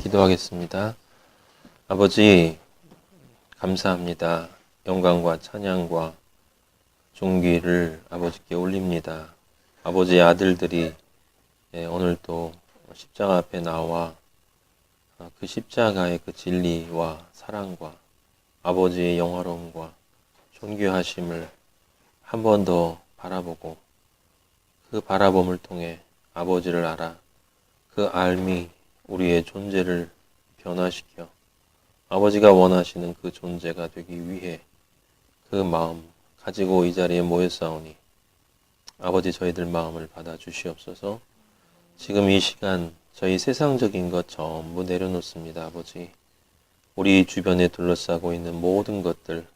기도하겠습니다. 아버지, 감사합니다. 영광과 찬양과 존귀를 아버지께 올립니다. 아버지의 아들들이 오늘도 십자가 앞에 나와 그 십자가의 그 진리와 사랑과 아버지의 영화로움과 존귀하심을 한 번 더 바라보고 그 바라봄을 통해 아버지를 알아 그 알미 우리의 존재를 변화시켜 아버지가 원하시는 그 존재가 되기 위해 그 마음 가지고 이 자리에 모였사오니 아버지 저희들 마음을 받아주시옵소서. 지금 이 시간 저희 세상적인 것 전부 내려놓습니다. 아버지, 우리 주변에 둘러싸고 있는 모든 것들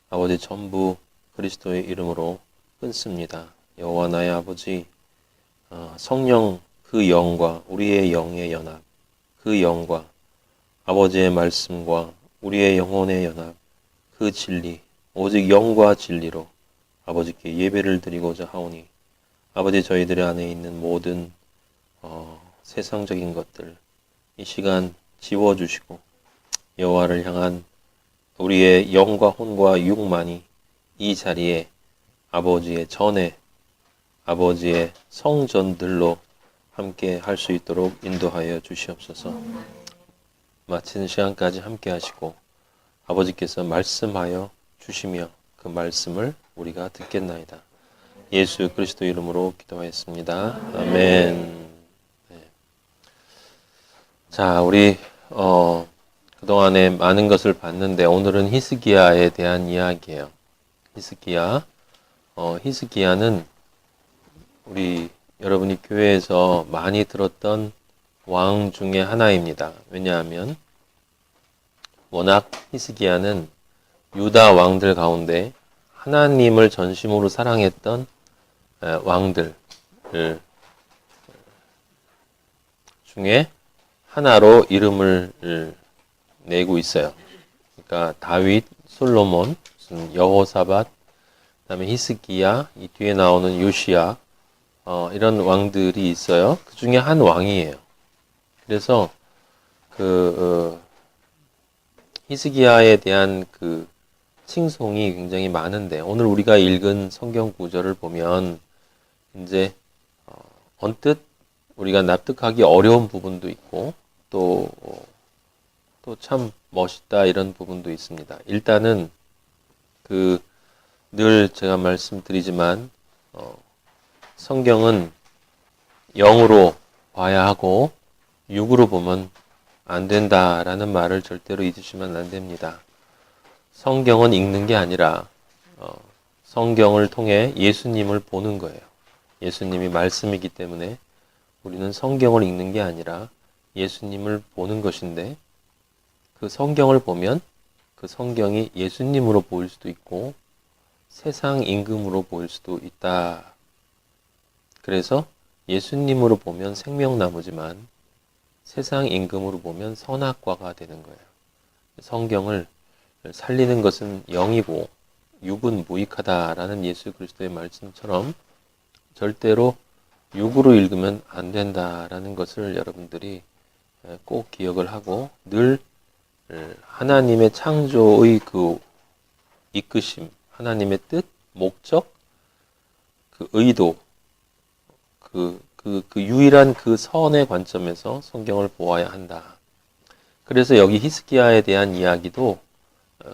아버지 전부 그리스도의 이름으로 끊습니다. 여호와 나의 아버지, 성령 그 영과 우리의 영의 연합, 그 영과 아버지의 말씀과 우리의 영혼의 연합, 그 진리, 오직 영과 진리로 아버지께 예배를 드리고자 하오니 아버지 저희들 안에 있는 모든 세상적인 것들 이 시간 지워주시고 여호와를 향한 우리의 영과 혼과 육만이 이 자리에 아버지의 전에 아버지의 성전들로 함께 할 수 있도록 인도하여 주시옵소서. 마치는 시간까지 함께 하시고 아버지께서 말씀하여 주시며 그 말씀을 우리가 듣겠나이다. 예수 그리스도 이름으로 기도하였습니다. 아멘. 네. 자, 우리 그동안에 많은 것을 봤는데 오늘은 히스기야에 대한 이야기예요. 히스기야는 우리 여러분이 교회에서 많이 들었던 왕 중에 하나입니다. 왜냐하면 워낙 히스기야는 유다 왕들 가운데 하나님을 전심으로 사랑했던 왕들 중에 하나로 이름을 내고 있어요. 그러니까 다윗, 솔로몬, 여호사밧, 그다음에 히스기야, 이 뒤에 나오는 요시야, 이런 왕들이 있어요. 그 중에 한 왕이에요. 그래서 히스기야에 대한 그 칭송이 굉장히 많은데 오늘 우리가 읽은 성경 구절을 보면 이제 언뜻 우리가 납득하기 어려운 부분도 있고 또 참 멋있다 이런 부분도 있습니다. 일단은 늘 제가 말씀드리지만 성경은 영으로 봐야 하고 육으로 보면 안 된다라는 말을 절대로 잊으시면 안 됩니다. 성경은 읽는 게 아니라 성경을 통해 예수님을 보는 거예요. 예수님이 말씀이기 때문에 우리는 성경을 읽는 게 아니라 예수님을 보는 것인데 그 성경을 보면 그 성경이 예수님으로 보일 수도 있고 세상 임금으로 보일 수도 있다. 그래서 예수님으로 보면 생명나무지만 세상 임금으로 보면 선악과가 되는 거예요. 성경을 살리는 것은 영이고 육은 무익하다라는 예수 그리스도의 말씀처럼 절대로 육으로 읽으면 안 된다라는 것을 여러분들이 꼭 기억을 하고 늘 하나님의 창조의 그 이끄심, 하나님의 뜻, 목적, 그 의도, 그 유일한 그 선의 관점에서 성경을 보아야 한다. 그래서 여기 히스기야에 대한 이야기도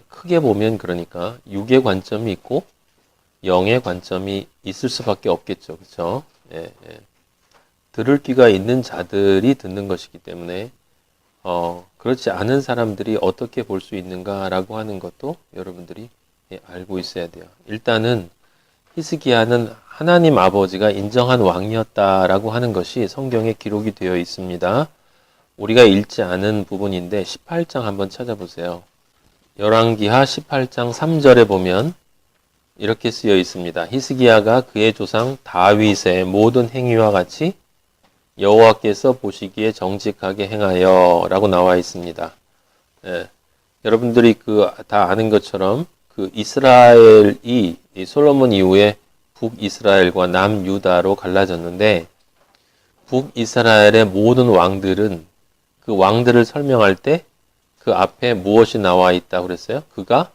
크게 보면 그러니까 육의 관점이 있고 영의 관점이 있을 수밖에 없겠죠. 그렇죠? 예. 들을 귀가 있는 자들이 듣는 것이기 때문에 그렇지 않은 사람들이 어떻게 볼 수 있는가라고 하는 것도 여러분들이 알고 있어야 돼요. 일단은 히스기야는 하나님 아버지가 인정한 왕이었다라고 하는 것이 성경에 기록이 되어 있습니다. 우리가 읽지 않은 부분인데 18장 한번 찾아보세요. 열왕기하 18장 3절에 보면 이렇게 쓰여 있습니다. 히스기야가 그의 조상 다윗의 모든 행위와 같이 여호와께서 보시기에 정직하게 행하여 라고 나와 있습니다. 예, 여러분들이 다 아는 것처럼 이스라엘이 솔로몬 이후에 북이스라엘과 남유다로 갈라졌는데 북이스라엘의 모든 왕들은 그 왕들을 설명할 때 그 앞에 무엇이 나와 있다고 그랬어요? 그가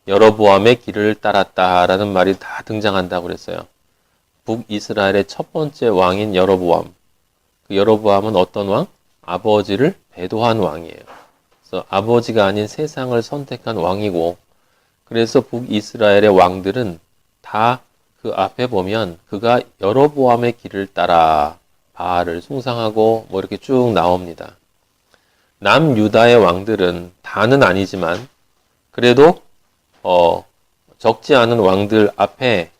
여로보암의 길을 따랐다라는 말이 다 등장한다고 그랬어요. 북이스라엘의 첫 번째 왕인 여로보암. 그 여로보암은 어떤 왕? 아버지를 배도한 왕이에요. 그래서 아버지가 아닌 세상을 선택한 왕이고, 그래서 북이스라엘의 왕들은 다 그 앞에 보면 그가 여로보암의 길을 따라 바알을 숭상하고 뭐 이렇게 쭉 나옵니다. 남유다의 왕들은 다는 아니지만 그래도 적지 않은 왕들 앞에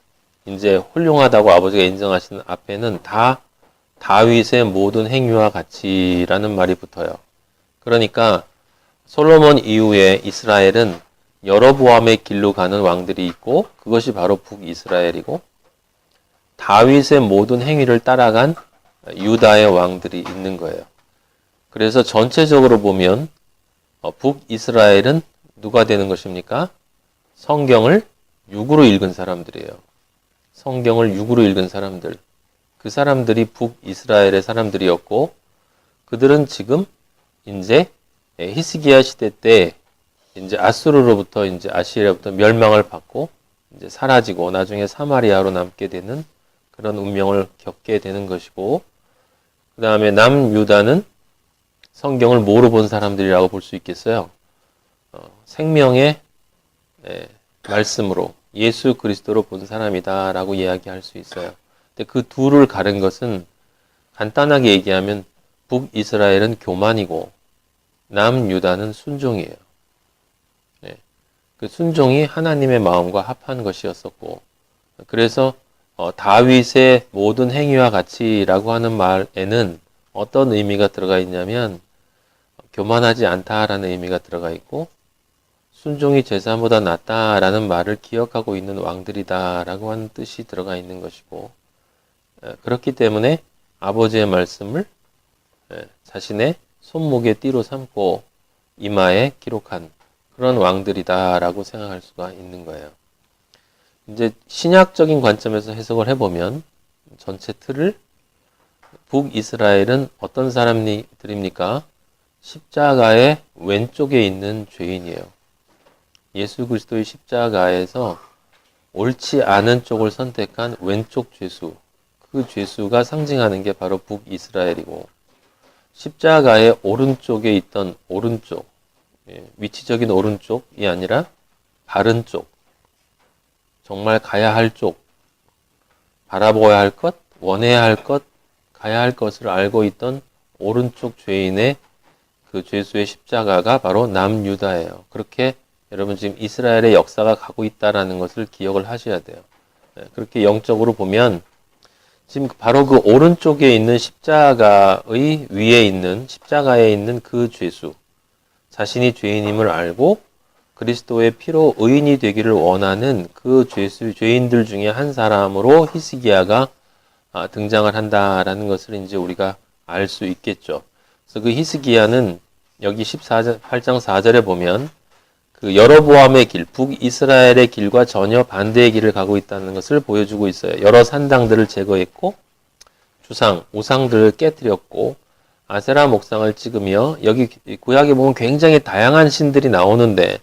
이제 훌륭하다고 아버지가 인정하시는 앞에는 다 다윗의 모든 행위와 같이라는 말이 붙어요. 그러니까 솔로몬 이후에 이스라엘은 여로보암의 길로 가는 왕들이 있고 그것이 바로 북이스라엘이고 다윗의 모든 행위를 따라간 유다의 왕들이 있는 거예요. 그래서 전체적으로 보면 북이스라엘은 누가 되는 것입니까? 성경을 육으로 읽은 사람들이에요. 성경을 육으로 읽은 사람들. 그 사람들이 북이스라엘의 사람들이었고 그들은 지금 이제 히스기야 시대 때 이제 아수르로부터 이제 아시리아부터 멸망을 받고 이제 사라지고 나중에 사마리아로 남게 되는 그런 운명을 겪게 되는 것이고 그 다음에 남유다는 성경을 뭐로 본 사람들이라고 볼 수 있겠어요? 생명의 말씀으로 예수 그리스도로 본 사람이다라고 이야기할 수 있어요. 근데 그 둘을 가른 것은 간단하게 얘기하면 북이스라엘은 교만이고 남유다는 순종이에요. 그 순종이 하나님의 마음과 합한 것이었었고 그래서 다윗의 모든 행위와 같이라고 하는 말에는 어떤 의미가 들어가 있냐면 교만하지 않다라는 의미가 들어가 있고 순종이 제사보다 낫다라는 말을 기억하고 있는 왕들이다라고 하는 뜻이 들어가 있는 것이고 그렇기 때문에 아버지의 말씀을 자신의 손목에 띠로 삼고 이마에 기록한 그런 왕들이다라고 생각할 수가 있는 거예요. 이제 신약적인 관점에서 해석을 해보면 전체 틀을 북이스라엘은 어떤 사람들입니까? 십자가의 왼쪽에 있는 죄인이에요. 예수 그리스도의 십자가에서 옳지 않은 쪽을 선택한 왼쪽 죄수. 그 죄수가 상징하는 게 바로 북이스라엘이고 십자가의 오른쪽에 있던 오른쪽, 위치적인 오른쪽이 아니라 바른 쪽, 정말 가야 할 쪽, 바라보아야 할 것, 원해야 할 것, 가야 할 것을 알고 있던 오른쪽 죄인의 그 죄수의 십자가가 바로 남유다예요. 그렇게 여러분 지금 이스라엘의 역사가 가고 있다라는 것을 기억을 하셔야 돼요. 그렇게 영적으로 보면 지금 바로 그 오른쪽에 있는 십자가의 위에 있는 십자가에 있는 그 죄수, 자신이 죄인임을 알고 그리스도의 피로 의인이 되기를 원하는 그 죄인들 중에 한 사람으로 히스기야가 등장을 한다라는 것을 이제 우리가 알 수 있겠죠. 그래서 그 히스기야는 여기 8장 4절에 보면 그 여로보암의 길, 북이스라엘의 길과 전혀 반대의 길을 가고 있다는 것을 보여주고 있어요. 여러 산당들을 제거했고 우상들을 깨뜨렸고 아세라 목상을 찍으며 여기 구약에 보면 굉장히 다양한 신들이 나오는데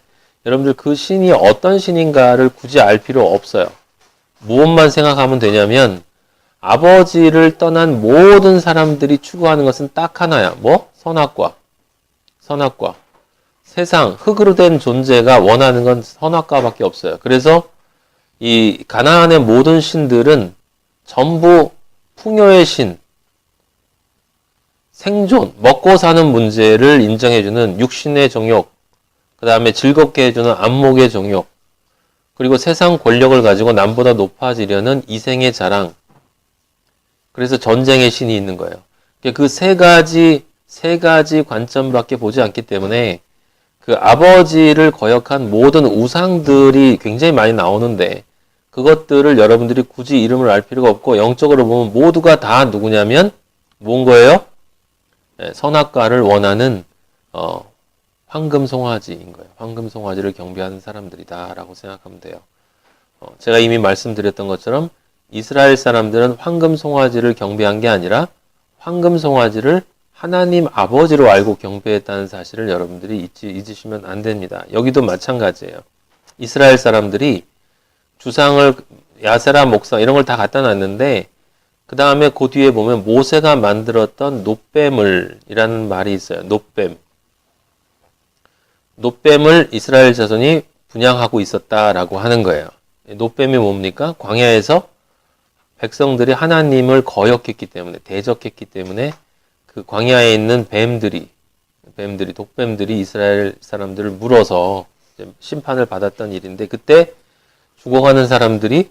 여러분들 그 신이 어떤 신인가를 굳이 알 필요 없어요. 무엇만 생각하면 되냐면 아버지를 떠난 모든 사람들이 추구하는 것은 딱 하나야. 뭐? 선악과. 세상, 흙으로 된 존재가 원하는 건 선악과밖에 없어요. 그래서 이 가나안의 모든 신들은 전부 풍요의 신, 생존, 먹고 사는 문제를 인정해주는 육신의 정욕, 그 다음에 즐겁게 해주는 안목의 정욕, 그리고 세상 권력을 가지고 남보다 높아지려는 이생의 자랑, 그래서 전쟁의 신이 있는 거예요. 그 세 가지 관점밖에 보지 않기 때문에 그 아버지를 거역한 모든 우상들이 굉장히 많이 나오는데 그것들을 여러분들이 굳이 이름을 알 필요가 없고 영적으로 보면 모두가 다 누구냐면 뭔 거예요? 선악과를 원하는 황금송아지인 거예요. 황금송아지를 경배하는 사람들이다라고 생각하면 돼요. 제가 이미 말씀드렸던 것처럼 이스라엘 사람들은 황금송아지를 경배한 게 아니라 황금송아지를 하나님 아버지로 알고 경배했다는 사실을 여러분들이 잊으시면 안 됩니다. 여기도 마찬가지예요. 이스라엘 사람들이 주상을 야세라 목상 이런 걸 다 갖다 놨는데 그 다음에 그 뒤에 보면 모세가 만들었던 놋뱀을이라는 말이 있어요. 놋뱀. 놋뱀을 이스라엘 자손이 분향하고 있었다라고 하는 거예요. 놋뱀이 뭡니까? 광야에서 백성들이 하나님을 거역했기 때문에, 대적했기 때문에 그 광야에 있는 독뱀들이 이스라엘 사람들을 물어서 심판을 받았던 일인데, 그때 죽어가는 사람들이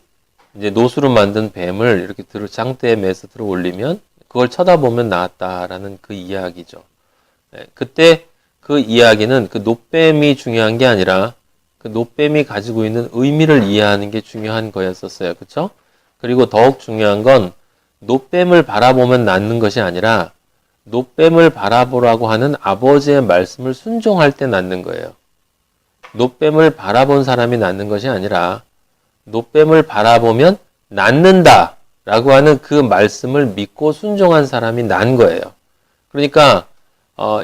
이제 노수로 만든 뱀을 이렇게 장대에 매서 들어 올리면 그걸 쳐다보면 나았다라는 그 이야기죠. 그때 그 이야기는 그 놋뱀이 중요한 게 아니라 그 놋뱀이 가지고 있는 의미를 이해하는 게 중요한 거였었어요. 그렇죠? 그리고 더욱 중요한 건 놋뱀을 바라보면 낫는 것이 아니라 놋뱀을 바라보라고 하는 아버지의 말씀을 순종할 때 낫는 거예요. 놋뱀을 바라본 사람이 낫는 것이 아니라 놋뱀을 바라보면 낫는다 라고 하는 그 말씀을 믿고 순종한 사람이 난 거예요. 그러니까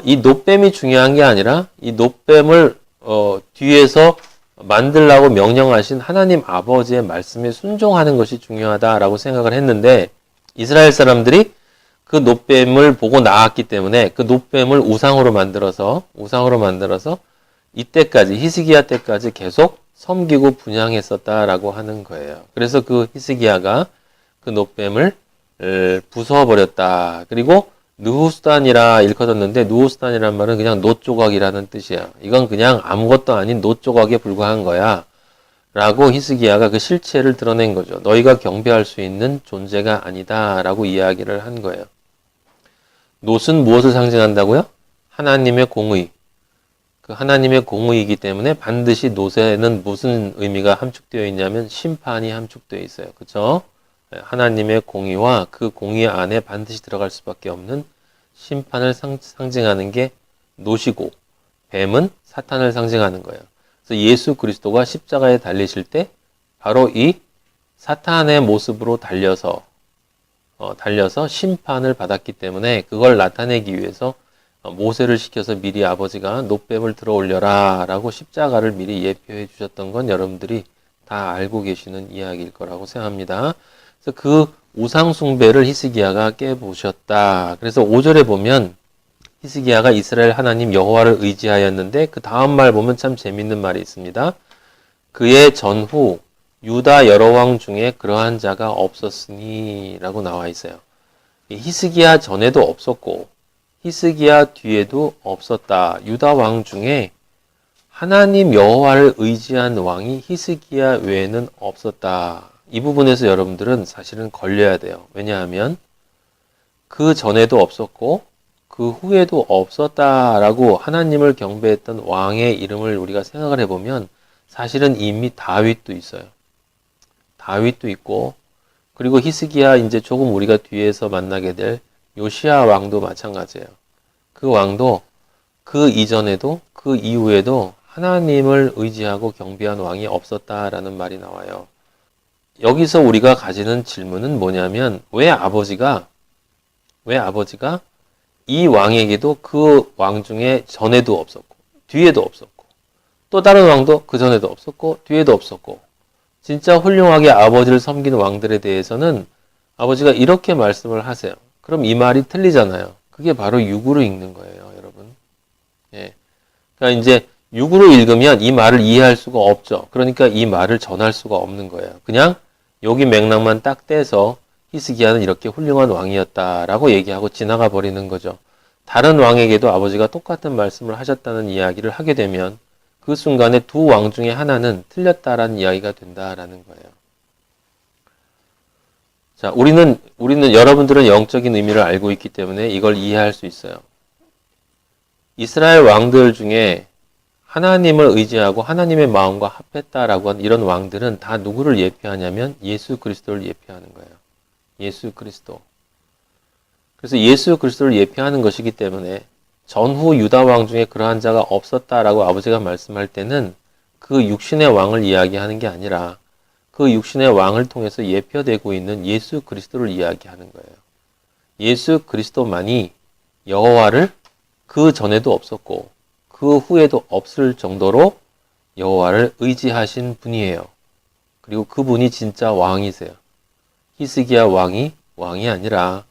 이 놋뱀이 중요한 게 아니라 이 놋뱀을 뒤에서 만들라고 명령하신 하나님 아버지의 말씀에 순종하는 것이 중요하다라고 생각을 했는데, 이스라엘 사람들이 그 놋뱀을 보고 나았기 때문에 그 놋뱀을 우상으로 만들어서 이때까지, 히스기야 때까지 계속 섬기고 분향했었다라고 하는 거예요. 그래서 그 히스기야가 그 놋뱀을 부숴버렸다. 그리고 느후스단이라 일컬었는데, 느후스단이라는 말은 그냥 놋조각이라는 뜻이에요. 이건 그냥 아무것도 아닌 놋조각에 불과한 거야 라고 히스기야가 그 실체를 드러낸 거죠. 너희가 경배할 수 있는 존재가 아니다 라고 이야기를 한 거예요. 놋은 무엇을 상징한다고요? 하나님의 공의. 그 하나님의 공의이기 때문에 반드시 놋에는 무슨 의미가 함축되어 있냐면 심판이 함축되어 있어요. 그렇죠? 하나님의 공의와 그 공의 안에 반드시 들어갈 수밖에 없는 심판을 상징하는 게 놋이고, 뱀은 사탄을 상징하는 거예요. 그래서 예수 그리스도가 십자가에 달리실 때 바로 이 사탄의 모습으로 달려서 심판을 받았기 때문에 그걸 나타내기 위해서 모세를 시켜서 미리 아버지가 놋뱀을 들어 올려라 라고 십자가를 미리 예표해 주셨던 건 여러분들이 다 알고 계시는 이야기일 거라고 생각합니다. 그래서 그 우상 숭배를 히스기야가 깨부셨다. 그래서 5절에 보면 히스기야가 이스라엘 하나님 여호와를 의지하였는데 그 다음 말 보면 참 재밌는 말이 있습니다. 그의 전후 유다 여러 왕 중에 그러한 자가 없었으니 라고 나와 있어요. 히스기야 전에도 없었고 히스기야 뒤에도 없었다. 유다 왕 중에 하나님 여호와를 의지한 왕이 히스기야 외에는 없었다. 이 부분에서 여러분들은 사실은 걸려야 돼요. 왜냐하면 그 전에도 없었고 그 후에도 없었다라고 하나님을 경배했던 왕의 이름을 우리가 생각을 해보면 사실은 이미 다윗도 있어요. 다윗도 있고, 그리고 히스기야 이제 조금 우리가 뒤에서 만나게 될 요시야 왕도 마찬가지예요. 그 왕도 그 이전에도 그 이후에도 하나님을 의지하고 경배한 왕이 없었다라는 말이 나와요. 여기서 우리가 가지는 질문은 뭐냐면 왜 아버지가 이 왕에게도 그 왕 중에 전에도 없었고 뒤에도 없었고 또 다른 왕도 그 전에도 없었고 뒤에도 없었고 진짜 훌륭하게 아버지를 섬기는 왕들에 대해서는 아버지가 이렇게 말씀을 하세요. 그럼 이 말이 틀리잖아요. 그게 바로 육으로 읽는 거예요, 여러분. 예. 그러니까 이제 육으로 읽으면 이 말을 이해할 수가 없죠. 그러니까 이 말을 전할 수가 없는 거예요. 그냥 여기 맥락만 딱 떼서 히스기야는 이렇게 훌륭한 왕이었다라고 얘기하고 지나가 버리는 거죠. 다른 왕에게도 아버지가 똑같은 말씀을 하셨다는 이야기를 하게 되면 그 순간에 두 왕 중에 하나는 틀렸다라는 이야기가 된다라는 거예요. 자, 우리는 여러분들은 영적인 의미를 알고 있기 때문에 이걸 이해할 수 있어요. 이스라엘 왕들 중에 하나님을 의지하고 하나님의 마음과 합했다라고 하는 이런 왕들은 다 누구를 예표하냐면 예수 그리스도를 예표하는 거예요. 예수 그리스도. 그래서 예수 그리스도를 예표하는 것이기 때문에 전후 유다 왕 중에 그러한 자가 없었다라고 아버지가 말씀할 때는 그 육신의 왕을 이야기하는 게 아니라 그 육신의 왕을 통해서 예표되고 있는 예수 그리스도를 이야기하는 거예요. 예수 그리스도만이 여호와를 그 전에도 없었고 그 후에도 없을 정도로 여호와를 의지하신 분이에요. 그리고 그분이 진짜 왕이세요. 히스기야 왕이 아니라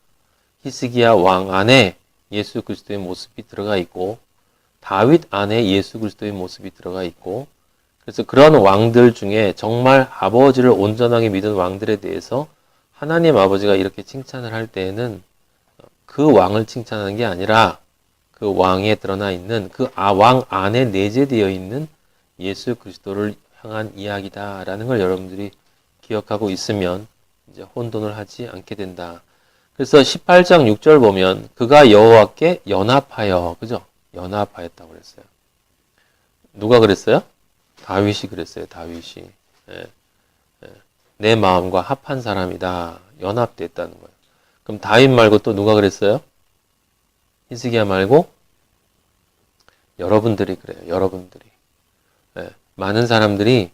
히스기야 왕 안에 예수 그리스도의 모습이 들어가 있고 다윗 안에 예수 그리스도의 모습이 들어가 있고 그래서 그런 왕들 중에 정말 아버지를 온전하게 믿은 왕들에 대해서 하나님 아버지가 이렇게 칭찬을 할 때에는 그 왕을 칭찬하는 게 아니라 그 왕에 드러나 있는 그 왕 안에 내재되어 있는 예수 그리스도를 향한 이야기다라는 걸 여러분들이 기억하고 있으면 이제 혼돈을 하지 않게 된다. 그래서 18장 6절 보면 그가 여호와께 연합하여, 그죠? 연합하였다고 그랬어요. 누가 그랬어요? 다윗이 그랬어요. 다윗이. 내 마음과 합한 사람이다. 연합됐다는 거예요. 그럼 다윗 말고 또 누가 그랬어요? 히스기야 말고 여러분들이 그래요. 여러분들이. 많은 사람들이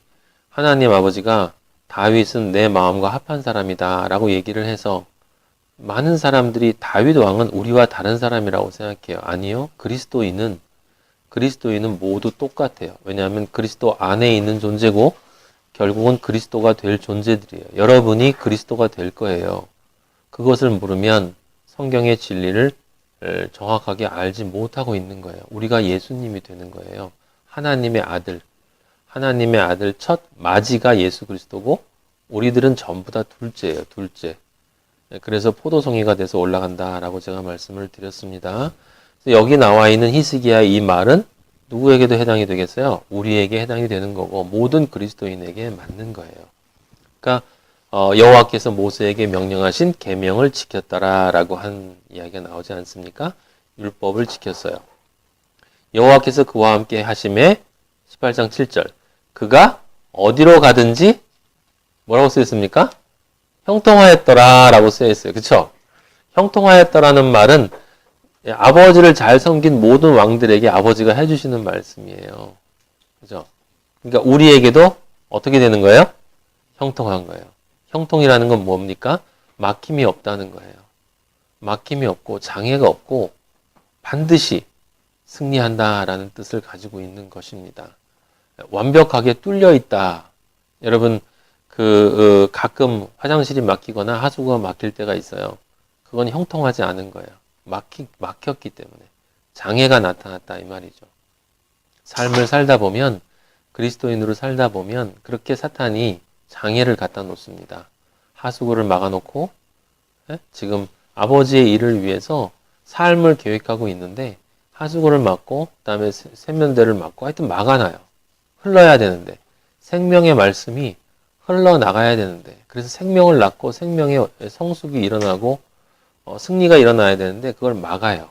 하나님 아버지가 다윗은 내 마음과 합한 사람이다 라고 얘기를 해서 많은 사람들이 다윗 왕은 우리와 다른 사람이라고 생각해요. 아니요. 그리스도인은 모두 똑같아요. 왜냐하면 그리스도 안에 있는 존재고 결국은 그리스도가 될 존재들이에요. 여러분이 그리스도가 될 거예요. 그것을 모르면 성경의 진리를 정확하게 알지 못하고 있는 거예요. 우리가 예수님이 되는 거예요. 하나님의 아들 첫 마지가 예수 그리스도고 우리들은 전부 다 둘째예요. 둘째. 그래서 포도송이가 돼서 올라간다라고 제가 말씀을 드렸습니다. 여기 나와 있는 히스기야의 이 말은 누구에게도 해당이 되겠어요? 우리에게 해당이 되는 거고 모든 그리스도인에게 맞는 거예요. 그러니까 여호와께서 모세에게 명령하신 계명을 지켰다라고 한 이야기가 나오지 않습니까? 율법을 지켰어요. 여호와께서 그와 함께 하심에 18장 7절 그가 어디로 가든지 뭐라고 쓰였습니까? 형통하였더라라고 쓰여있어요. 그쵸? 형통하였더라는 말은 아버지를 잘 섬긴 모든 왕들에게 아버지가 해주시는 말씀이에요. 그죠? 그러니까 우리에게도 어떻게 되는 거예요? 형통한 거예요. 형통이라는 건 뭡니까? 막힘이 없다는 거예요. 막힘이 없고 장애가 없고 반드시 승리한다라는 뜻을 가지고 있는 것입니다. 완벽하게 뚫려 있다. 여러분 가끔 화장실이 막히거나 하수구가 막힐 때가 있어요. 그건 형통하지 않은 거예요. 막혔기 때문에 장애가 나타났다 이 말이죠. 삶을 살다 보면 그리스도인으로 살다 보면 그렇게 사탄이 장애를 갖다 놓습니다. 하수구를 막아놓고 지금 아버지의 일을 위해서 삶을 계획하고 있는데 하수구를 막고 그다음에 세면대를 막고 하여튼 막아놔요. 흘러야 되는데 생명의 말씀이 흘러나가야 되는데 그래서 생명을 낳고 생명의 성숙이 일어나고 승리가 일어나야 되는데 그걸 막아요.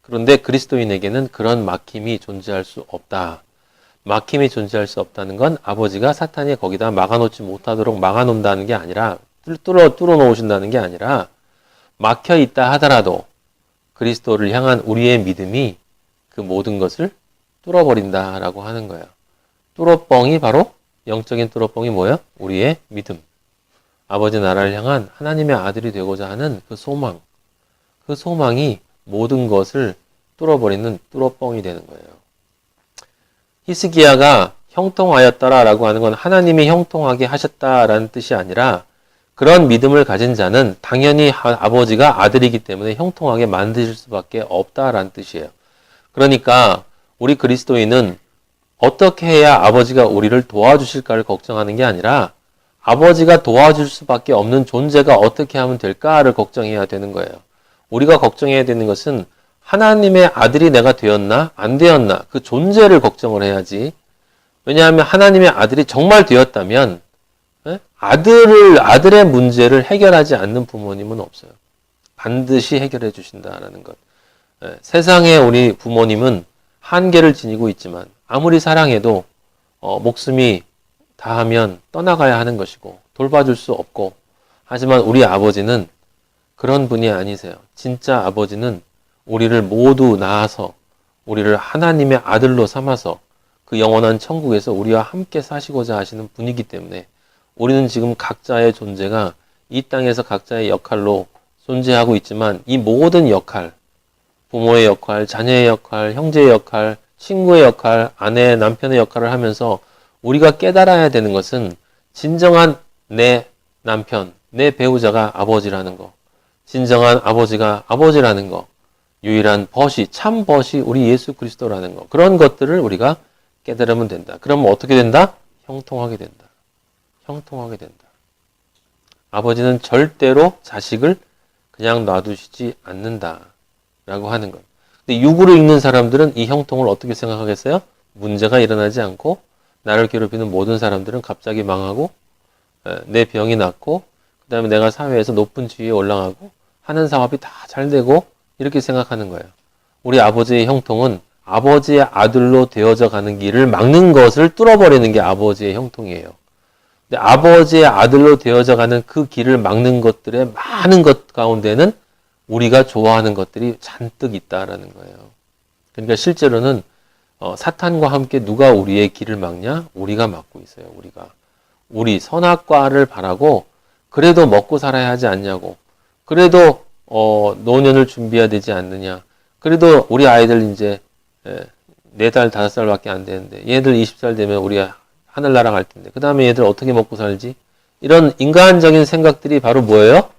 그런데 그리스도인에게는 그런 막힘이 존재할 수 없다. 막힘이 존재할 수 없다는 건 아버지가 사탄이 거기다 막아놓지 못하도록 막아놓는다는 게 아니라 뚫어놓으신다는 게 아니라 막혀 있다 하더라도 그리스도를 향한 우리의 믿음이 그 모든 것을 뚫어버린다라고 하는 거예요. 뚫어뻥이 바로 영적인 뚫어뻥이 뭐예요? 우리의 믿음. 아버지 나라를 향한 하나님의 아들이 되고자 하는 그 소망. 그 소망이 모든 것을 뚫어버리는 뚫어뻥이 되는 거예요. 히스기야가 형통하였더라라고 하는 건 하나님이 형통하게 하셨다라는 뜻이 아니라 그런 믿음을 가진 자는 당연히 아버지가 아들이기 때문에 형통하게 만드실 수밖에 없다라는 뜻이에요. 그러니까 우리 그리스도인은 어떻게 해야 아버지가 우리를 도와주실까를 걱정하는 게 아니라 아버지가 도와줄 수밖에 없는 존재가 어떻게 하면 될까를 걱정해야 되는 거예요. 우리가 걱정해야 되는 것은 하나님의 아들이 내가 되었나 안 되었나 그 존재를 걱정을 해야지. 왜냐하면 하나님의 아들이 정말 되었다면 아들의 문제를 해결하지 않는 부모님은 없어요. 반드시 해결해 주신다라는 것. 세상에 우리 부모님은 한계를 지니고 있지만 아무리 사랑해도 목숨이 다하면 떠나가야 하는 것이고 돌봐줄 수 없고 하지만 우리 아버지는 그런 분이 아니세요. 진짜 아버지는 우리를 모두 낳아서 우리를 하나님의 아들로 삼아서 그 영원한 천국에서 우리와 함께 사시고자 하시는 분이기 때문에 우리는 지금 각자의 존재가 이 땅에서 각자의 역할로 존재하고 있지만 이 모든 역할, 부모의 역할, 자녀의 역할, 형제의 역할, 친구의 역할, 아내, 남편의 역할을 하면서 우리가 깨달아야 되는 것은 진정한 내 남편, 내 배우자가 아버지라는 거, 진정한 아버지가 아버지라는 거, 유일한 벗이, 참 벗이 우리 예수 그리스도라는 거, 그런 것들을 우리가 깨달으면 된다. 그러면 어떻게 된다? 형통하게 된다. 형통하게 된다. 아버지는 절대로 자식을 그냥 놔두시지 않는다라고 하는 것. 근데 육으로 읽는 사람들은 이 형통을 어떻게 생각하겠어요? 문제가 일어나지 않고 나를 괴롭히는 모든 사람들은 갑자기 망하고 내 병이 낫고 그 다음에 내가 사회에서 높은 지위에 올라가고 하는 사업이 다 잘 되고 이렇게 생각하는 거예요. 우리 아버지의 형통은 아버지의 아들로 되어져 가는 길을 막는 것을 뚫어버리는 게 아버지의 형통이에요. 근데 아버지의 아들로 되어져 가는 그 길을 막는 것들의 많은 것 가운데는 우리가 좋아하는 것들이 잔뜩 있다라는 거예요. 그러니까 실제로는 사탄과 함께 누가 우리의 길을 막냐? 우리가 막고 있어요. 우리 선악과를 바라고 그래도 먹고 살아야 하지 않냐고. 그래도 노년을 준비해야 되지 않느냐. 그래도 우리 아이들 이제 4살, 5살밖에 안 되는데 얘들 20살 되면 우리 하늘나라 갈 텐데 그 다음에 얘들 어떻게 먹고 살지? 이런 인간적인 생각들이 바로 뭐예요?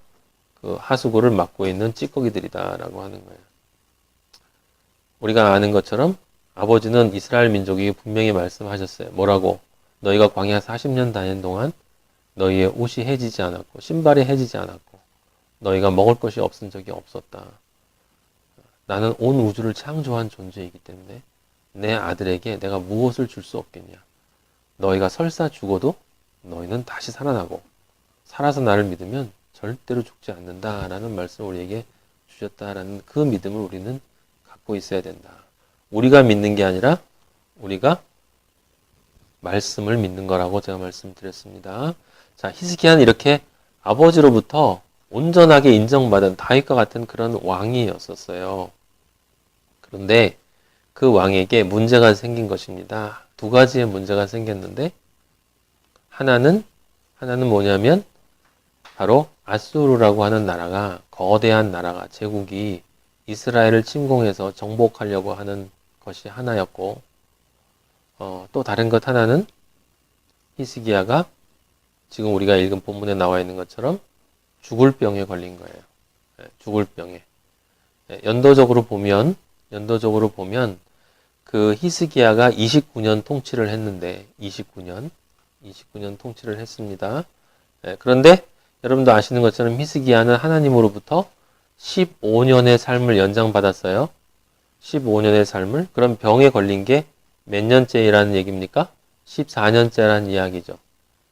그 하수구를 막고 있는 찌꺼기들이다라고 하는 거예요. 우리가 아는 것처럼 아버지는 이스라엘 민족에게 분명히 말씀하셨어요. 뭐라고? 너희가 광야 40년 다닌 동안 너희의 옷이 해지지 않았고 신발이 해지지 않았고 너희가 먹을 것이 없은 적이 없었다. 나는 온 우주를 창조한 존재이기 때문에 내 아들에게 내가 무엇을 줄 수 없겠냐. 너희가 설사 죽어도 너희는 다시 살아나고 살아서 나를 믿으면 절대로 죽지 않는다라는 말씀을 우리에게 주셨다라는 그 믿음을 우리는 갖고 있어야 된다. 우리가 믿는 게 아니라 우리가 말씀을 믿는 거라고 제가 말씀드렸습니다. 자, 히스기야는 이렇게 아버지로부터 온전하게 인정받은 다윗과 같은 그런 왕이었었어요. 그런데 그 왕에게 문제가 생긴 것입니다. 2가지의 문제가 생겼는데 하나는 뭐냐면 바로 아수르라고 하는 나라가 거대한 나라가 제국이 이스라엘을 침공해서 정복하려고 하는 것이 하나였고 또 다른 것 하나는 히스기야가 지금 우리가 읽은 본문에 나와 있는 것처럼 죽을 병에 걸린 거예요. 죽을 병에. 연도적으로 보면 그 히스기야가 29년 통치를 했는데 29년 통치를 했습니다. 그런데 여러분도 아시는 것처럼 히스기야는 하나님으로부터 15년의 삶을 연장받았어요. 15년의 삶을. 그럼 병에 걸린 게 몇 년째라는 얘기입니까? 14년째라는 이야기죠.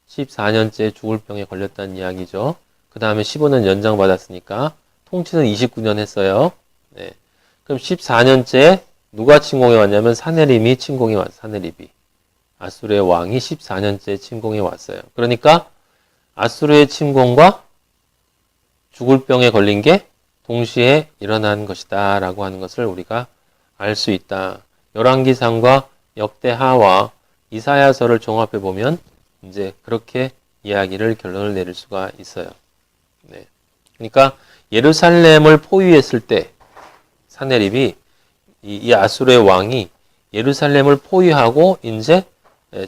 14년째 죽을 병에 걸렸다는 이야기죠. 그 다음에 15년 연장받았으니까 통치는 29년 했어요. 네. 그럼 14년째 누가 침공해 왔냐면 사네립이 침공해 왔어요. 사네립이. 아수르의 왕이 14년째 침공해 왔어요. 그러니까 아수르의 침공과 죽을 병에 걸린 게 동시에 일어난 것이다 라고 하는 것을 우리가 알 수 있다. 열왕기상과 역대하와 이사야서를 종합해 보면 이제 그렇게 이야기를 결론을 내릴 수가 있어요. 네. 그러니까 예루살렘을 포위했을 때 사네립이 이 아수르의 왕이 예루살렘을 포위하고 이제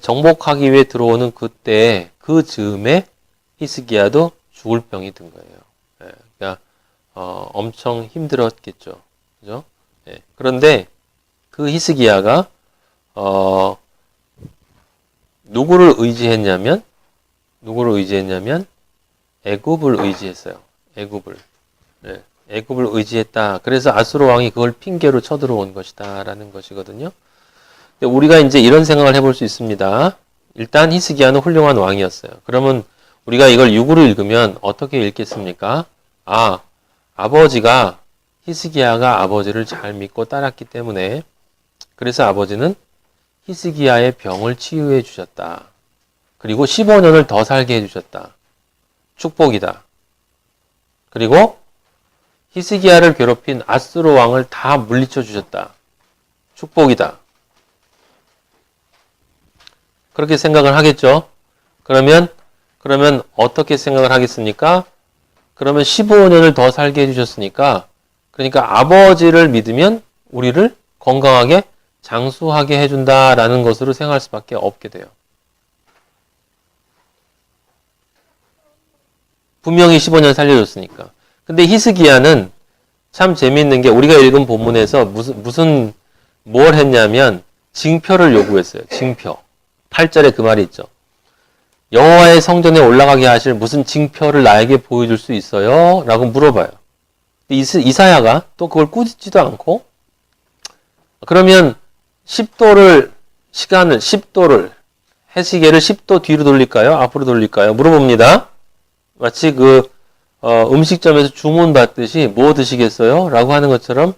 정복하기 위해 들어오는 그때 그 즈음에 히스기야도 죽을 병이 든 거예요. 그러니까 엄청 힘들었겠죠. 그죠? 그런데 그 히스기야가 누구를 의지했냐면 애굽을 의지했어요. 애굽을 의지했다. 그래서 아수르 왕이 그걸 핑계로 쳐들어온 것이다라는 것이거든요. 근데 우리가 이제 이런 생각을 해볼 수 있습니다. 일단 히스기야는 훌륭한 왕이었어요. 그러면 우리가 이걸 육으로 읽으면 어떻게 읽겠습니까? 아버지가 히스기야가 아버지를 잘 믿고 따랐기 때문에 그래서 아버지는 히스기야의 병을 치유해 주셨다. 그리고 15년을 더 살게 해주셨다. 축복이다. 그리고 히스기야를 괴롭힌 아수르 왕을 다 물리쳐 주셨다. 축복이다. 그렇게 생각을 하겠죠. 그러면 어떻게 생각을 하겠습니까? 그러면 15년을 더 살게 해주셨으니까 그러니까 아버지를 믿으면 우리를 건강하게 장수하게 해준다라는 것으로 생각할 수밖에 없게 돼요. 분명히 15년 살려줬으니까. 근데 히스기야는 참 재미있는 게 우리가 읽은 본문에서 뭘 했냐면 징표를 요구했어요. 징표. 8절에 그 말이 있죠. 여호와의 성전에 올라가게 하실 무슨 징표를 나에게 보여줄 수 있어요? 라고 물어봐요. 이사야가 또 그걸 꾸짖지도 않고 그러면 10도를 해시계를 10도 뒤로 돌릴까요? 앞으로 돌릴까요? 물어봅니다. 마치 음식점에서 주문받듯이 뭐 드시겠어요? 라고 하는 것처럼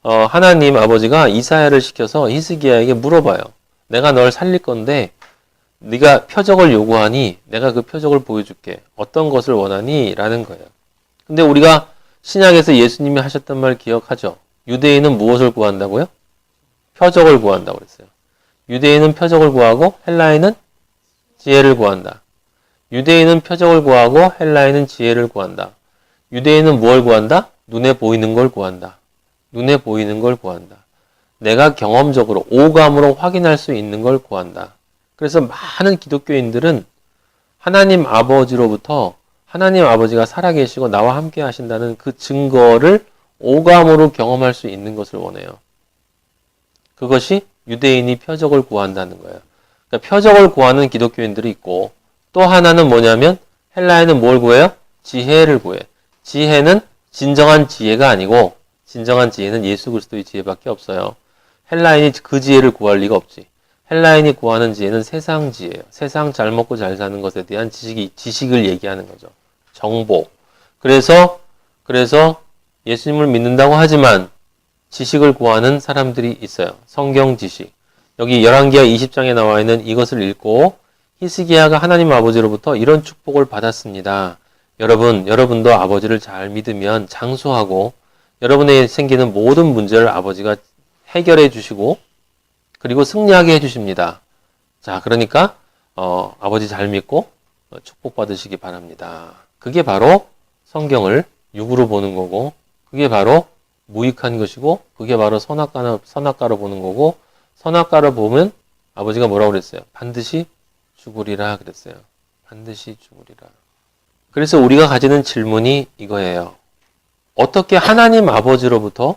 하나님 아버지가 이사야를 시켜서 히스기야에게 물어봐요. 내가 널 살릴 건데 네가 표적을 요구하니 내가 그 표적을 보여줄게. 어떤 것을 원하니? 라는 거예요. 근데 우리가 신약에서 예수님이 하셨던 말 기억하죠? 유대인은 무엇을 구한다고요? 표적을 구한다고 그랬어요. 유대인은 표적을 구하고 헬라인은 지혜를 구한다. 유대인은 표적을 구하고 헬라인은 지혜를 구한다. 유대인은 무엇을 구한다? 눈에 보이는 걸 구한다. 눈에 보이는 걸 구한다. 내가 경험적으로 오감으로 확인할 수 있는 걸 구한다. 그래서 많은 기독교인들은 하나님 아버지로부터 하나님 아버지가 살아계시고 나와 함께 하신다는 그 증거를 오감으로 경험할 수 있는 것을 원해요. 그것이 유대인이 표적을 구한다는 거예요. 그러니까 표적을 구하는 기독교인들이 있고 또 하나는 뭐냐면 헬라에는 뭘 구해요? 지혜를 구해. 지혜는 진정한 지혜가 아니고 진정한 지혜는 예수 그리스도의 지혜밖에 없어요. 헬라인이 그 지혜를 구할 리가 없지. 헬라인이 구하는 지혜는 세상 지혜예요. 세상 잘 먹고 잘 사는 것에 대한 지식을 얘기하는 거죠. 정보. 그래서 예수님을 믿는다고 하지만 지식을 구하는 사람들이 있어요. 성경 지식. 여기 열왕기하 20장에 나와 있는 이것을 읽고 히스기야가 하나님 아버지로부터 이런 축복을 받았습니다. 여러분도 아버지를 잘 믿으면 장수하고 여러분에 생기는 모든 문제를 아버지가 해결해 주시고 그리고 승리하게 해주십니다. 자, 그러니까 아버지 잘 믿고 축복받으시기 바랍니다. 그게 바로 성경을 육으로 보는 거고 그게 바로 무익한 것이고 그게 바로 선악과로 보는 거고 선악과를 보면 아버지가 뭐라고 그랬어요? 반드시 죽으리라 그랬어요. 반드시 죽으리라. 그래서 우리가 가지는 질문이 이거예요. 어떻게 하나님 아버지로부터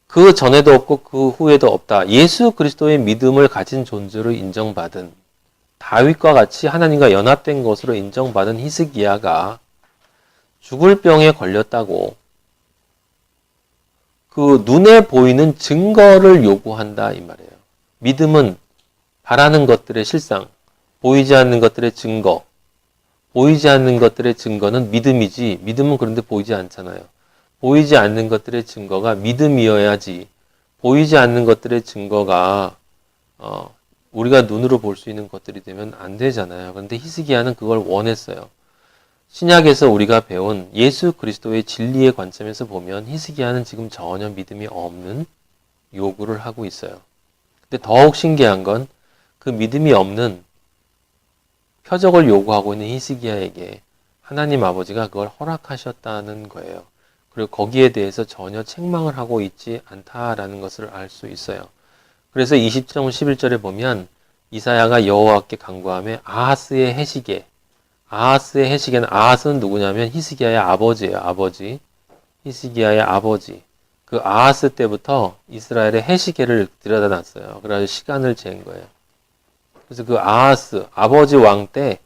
그 전에도 없고 그 후에도 없다. 예수 그리스도의 믿음을 가진 존재로 인정받은 다윗과 같이 하나님과 연합된 것으로 인정받은 히스기야가 죽을 병에 걸렸다고 그 눈에 보이는 증거를 요구한다 이 말이에요. 믿음은 바라는 것들의 실상, 보이지 않는 것들의 증거, 보이지 않는 것들의 증거는 믿음이지 믿음은 그런데 보이지 않잖아요. 보이지 않는 것들의 증거가 믿음이어야지 보이지 않는 것들의 증거가 우리가 눈으로 볼 수 있는 것들이 되면 안 되잖아요. 그런데 히스기야는 그걸 원했어요. 신약에서 우리가 배운 예수 그리스도의 진리의 관점에서 보면 히스기야는 지금 전혀 믿음이 없는 요구를 하고 있어요. 근데 더욱 신기한 건 그 믿음이 없는 표적을 요구하고 있는 히스기야에게 하나님 아버지가 그걸 허락하셨다는 거예요. 그리고 거기에 대해서 전혀 책망을 하고 있지 않다라는 것을 알 수 있어요. 그래서 20장 11절에 보면 이사야가 여호와께 간구하며 아하스의 해시계는 아하스는 누구냐면 히스기야의 아버지예요. 아버지. 히스기야의 아버지. 그 아하스 때부터 이스라엘의 해시계를 들여다놨어요. 그래서 시간을 잰 거예요. 그래서 그 아하스 아버지 왕 때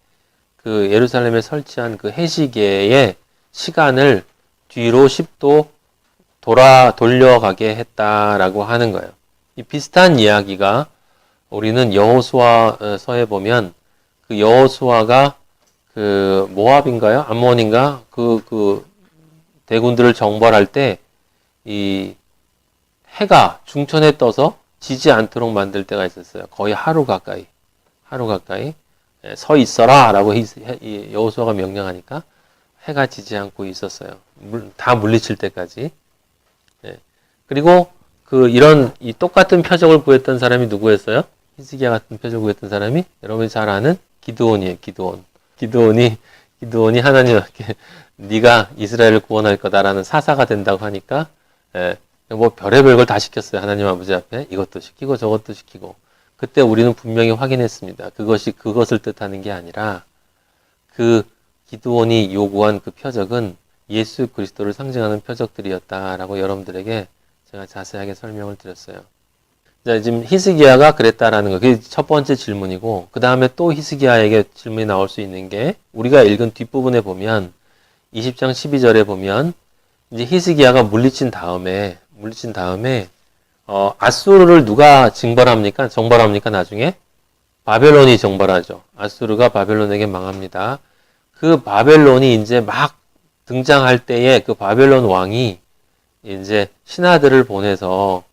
그 예루살렘에 설치한 그 해시계의 시간을 뒤로 10도 돌려가게 했다라고 하는 거예요. 이 비슷한 이야기가 우리는 여호수아서에 보면 그 여호수아가 그 모압인가요? 암몬인가? 그 대군들을 정벌할 때 이 해가 중천에 떠서 지지 않도록 만들 때가 있었어요. 거의 하루 가까이 서 있어라 라고 여호수아가 명령하니까 해가 지지 않고 있었어요. 다 물리칠 때까지. 네. 그리고 이 똑같은 표적을 구했던 사람이 누구였어요? 히스기야 같은 표적을 구했던 사람이 여러분이 잘 아는 기드온이에요. 기드온이 기드온이 하나님께 네가 이스라엘을 구원할 거다라는 사사가 된다고 하니까 뭐 별의별 걸 다 시켰어요. 하나님 아버지 앞에 이것도 시키고 저것도 시키고. 그때 우리는 분명히 확인했습니다. 그것이 그것을 뜻하는 게 아니라 그 기드온이 요구한 그 표적은 예수 그리스도를 상징하는 표적들이었다라고 여러분들에게 제가 자세하게 설명을 드렸어요. 자, 지금 히스기야가 그랬다라는 거, 그게 첫 번째 질문이고, 그 다음에 또 히스기야에게 질문이 나올 수 있는 게, 우리가 읽은 뒷부분에 보면, 20장 12절에 보면, 이제 히스기야가 물리친 다음에, 아수르를 누가 정벌합니까? 나중에? 바벨론이 정벌하죠. 아수르가 바벨론에게 망합니다. 그 바벨론이 이제 막 등장할 때에 그 바벨론 왕이 이제 신하들을 보내서,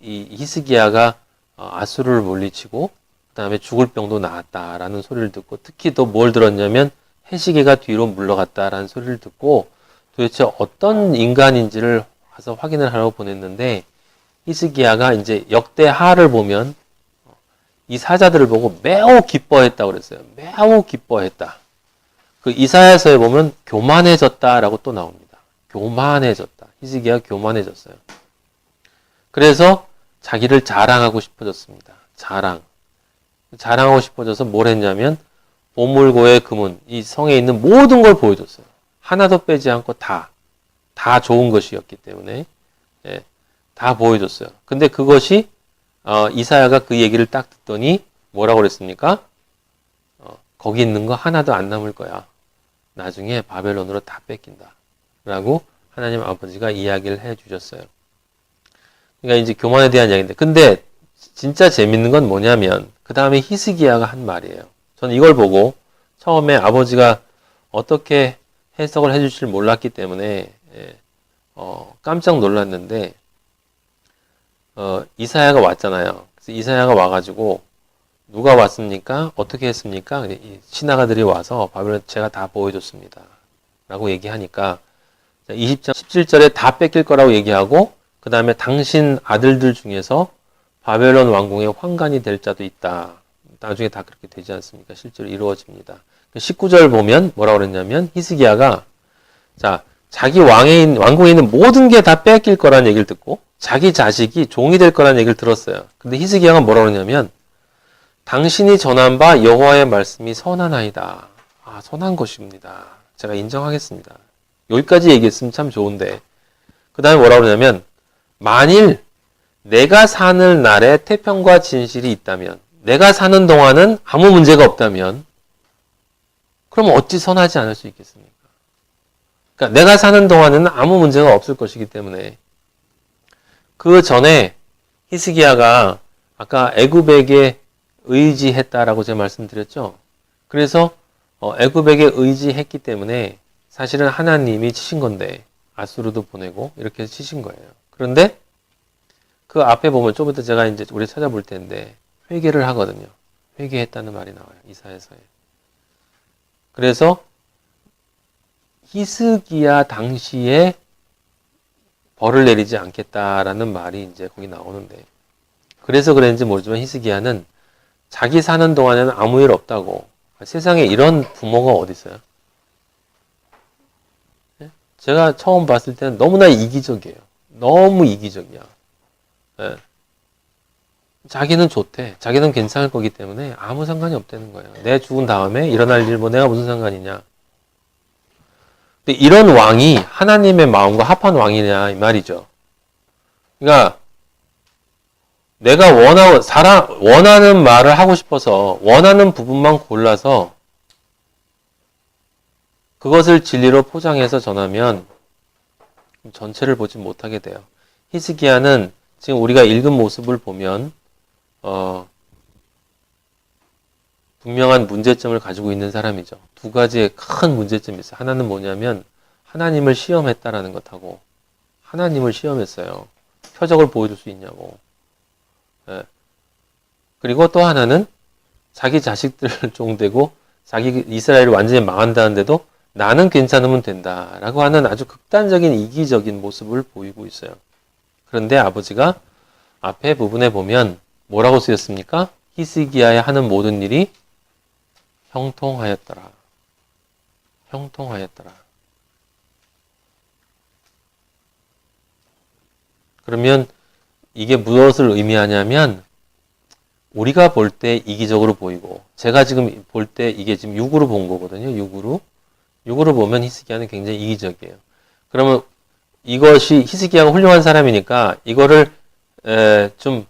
이 히스기야가 아수르를 물리치고 그 다음에 죽을 병도 나았다라는 소리를 듣고 특히 또 뭘 들었냐면 해시계가 뒤로 물러갔다라는 소리를 듣고 도대체 어떤 인간인지를 와서 확인을 하라고 보냈는데 히스기야가 이제 역대하를 보면 이 사자들을 보고 매우 기뻐했다고 그랬어요. 매우 기뻐했다. 그 이사야서에 보면 교만해졌다라고 또 나옵니다. 교만해졌다. 히스기야가 교만해졌어요. 그래서 자기를 자랑하고 싶어졌습니다. 자랑하고 싶어져서 뭘 했냐면 보물고의 금은 이 성에 있는 모든 걸 보여줬어요. 하나도 빼지 않고 다 좋은 것이었기 때문에 다 보여줬어요. 근데 그것이 이사야가 그 얘기를 딱 듣더니 뭐라고 그랬습니까? 거기 있는 거 하나도 안 남을 거야. 나중에 바벨론으로 다 뺏긴다. 라고 하나님 아버지가 이야기를 해 주셨어요. 그러니까 이제 교만에 대한 이야기인데, 근데 진짜 재밌는 건 뭐냐면 그 다음에 히스기야가 한 말이에요. 저는 이걸 보고 처음에 아버지가 어떻게 해석을 해주실 몰랐기 때문에 깜짝 놀랐는데 이사야가 왔잖아요. 그래서 이사야가 와가지고 누가 왔습니까? 어떻게 했습니까? 신하가들이 와서 바벨론 제가 다 보여줬습니다. 라고 얘기하니까 20장 17절에 다 뺏길 거라고 얘기하고 그 다음에 당신 아들들 중에서 바벨론 왕궁의 환관이 될 자도 있다. 나중에 다 그렇게 되지 않습니까? 실제로 이루어집니다. 19절 보면 뭐라고 그랬냐면 히스기야가 자기 왕궁에 있는 모든 게 다 뺏길 거라는 얘기를 듣고 자기 자식이 종이 될 거라는 얘기를 들었어요. 근데 히스기야가 뭐라고 그러냐면 당신이 전한 바 여호와의 말씀이 선하나이다. 선한 것입니다. 제가 인정하겠습니다. 여기까지 얘기했으면 참 좋은데 그 다음에 뭐라고 그러냐면 만일 내가 사는 날에 태평과 진실이 있다면 내가 사는 동안은 아무 문제가 없다면 그럼 어찌 선하지 않을 수 있겠습니까? 그러니까 내가 사는 동안에는 아무 문제가 없을 것이기 때문에 그 전에 히스기야가 아까 애굽에게 의지했다라고 제가 말씀드렸죠. 그래서 애굽에게 의지했기 때문에 사실은 하나님이 치신 건데 아수르도 보내고 이렇게 해서 치신 거예요. 그런데 그 앞에 보면 좀 이따 제가 이제 우리 찾아볼 텐데 회개를 하거든요. 회개했다는 말이 나와요. 이사야서에. 그래서 히스기야 당시에 벌을 내리지 않겠다라는 말이 이제 거기 나오는데 그래서 그랬는지 모르지만 히스기야는 자기 사는 동안에는 아무 일 없다고. 세상에 이런 부모가 어디 있어요? 제가 처음 봤을 때는 너무나 이기적이에요. 너무 이기적이야. 자기는 좋대. 자기는 괜찮을 거기 때문에 아무 상관이 없다는 거예요. 내 죽은 다음에 일어날 일 내가 무슨 상관이냐. 근데 이런 왕이 하나님의 마음과 합한 왕이냐 이 말이죠. 그러니까 내가 원하는 말을 하고 싶어서 원하는 부분만 골라서 그것을 진리로 포장해서 전하면 전체를 보지 못하게 돼요. 히스기야는 지금 우리가 읽은 모습을 보면 분명한 문제점을 가지고 있는 사람이죠. 두 가지의 큰 문제점이 있어요. 하나는 뭐냐면 하나님을 시험했다라는 것하고 하나님을 시험했어요. 표적을 보여줄 수 있냐고. 그리고 또 하나는 자기 자식들을 종되고 자기 이스라엘이 완전히 망한다는데도 나는 괜찮으면 된다라고 하는 아주 극단적인 이기적인 모습을 보이고 있어요. 그런데 아버지가 앞에 부분에 보면 뭐라고 쓰였습니까? 히스기야의 하는 모든 일이 형통하였더라. 형통하였더라. 그러면 이게 무엇을 의미하냐면 우리가 볼 때 이기적으로 보이고 제가 지금 볼 때 이게 지금 6으로 본 거거든요. 6으로 보면 히스기야는 굉장히 이기적이에요. 그러면 이것이 히스기야가 훌륭한 사람이니까 이거를 좀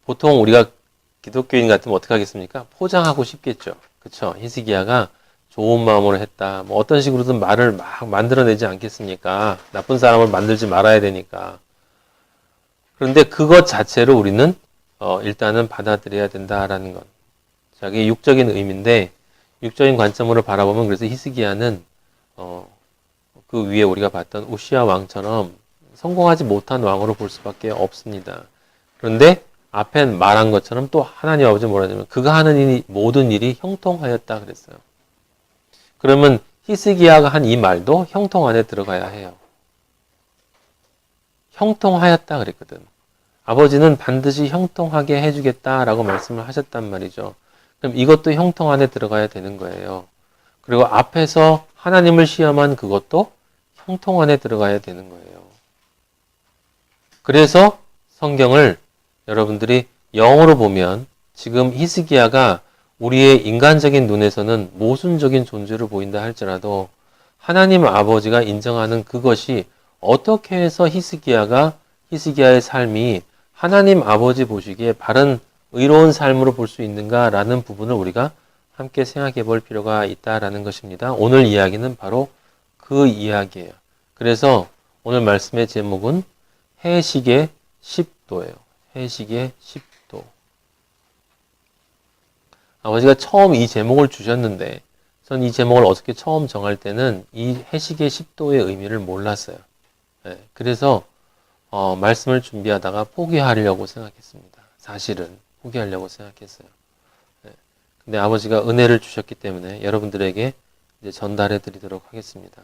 보통 우리가 기독교인 같으면 어떻게 하겠습니까? 포장하고 싶겠죠. 그쵸? 히스기야가 좋은 마음으로 했다. 뭐 어떤 식으로든 말을 막 만들어내지 않겠습니까? 나쁜 사람을 만들지 말아야 되니까. 그런데 그것 자체로 우리는 일단은 받아들여야 된다라는 것. 자기 육적인 의미인데 육적인 관점으로 바라보면 그래서 히스기야는 그 위에 우리가 봤던 우시야 왕처럼 성공하지 못한 왕으로 볼 수밖에 없습니다. 그런데 앞에 말한 것처럼 또 하나님 아버지 뭐라 하냐면 그가 하는 모든 일이 형통하였다 그랬어요. 그러면 히스기야가 한 이 말도 형통 안에 들어가야 해요. 형통하였다 그랬거든. 아버지는 반드시 형통하게 해주겠다라고 말씀을 하셨단 말이죠. 그럼 이것도 형통 안에 들어가야 되는 거예요. 그리고 앞에서 하나님을 시험한 그것도 형통 안에 들어가야 되는 거예요. 그래서 성경을 여러분들이 영어로 보면 지금 히스기야가 우리의 인간적인 눈에서는 모순적인 존재로 보인다 할지라도 하나님 아버지가 인정하는 그것이 어떻게 해서 히스기야의 삶이 하나님 아버지 보시기에 바른 의로운 삶으로 볼 수 있는가라는 부분을 우리가 함께 생각해 볼 필요가 있다라는 것입니다. 오늘 이야기는 바로 그 이야기예요. 그래서 오늘 말씀의 제목은 해식의 10도예요. 해식의 10도. 아버지가 처음 이 제목을 주셨는데 전 이 제목을 어떻게 처음 정할 때는 이 해식의 10도의 의미를 몰랐어요. 그래서 말씀을 준비하다가 포기하려고 생각했습니다. 사실은 포기하려고 생각했어요. 근데 아버지가 은혜를 주셨기 때문에 여러분들에게 이제 전달해 드리도록 하겠습니다.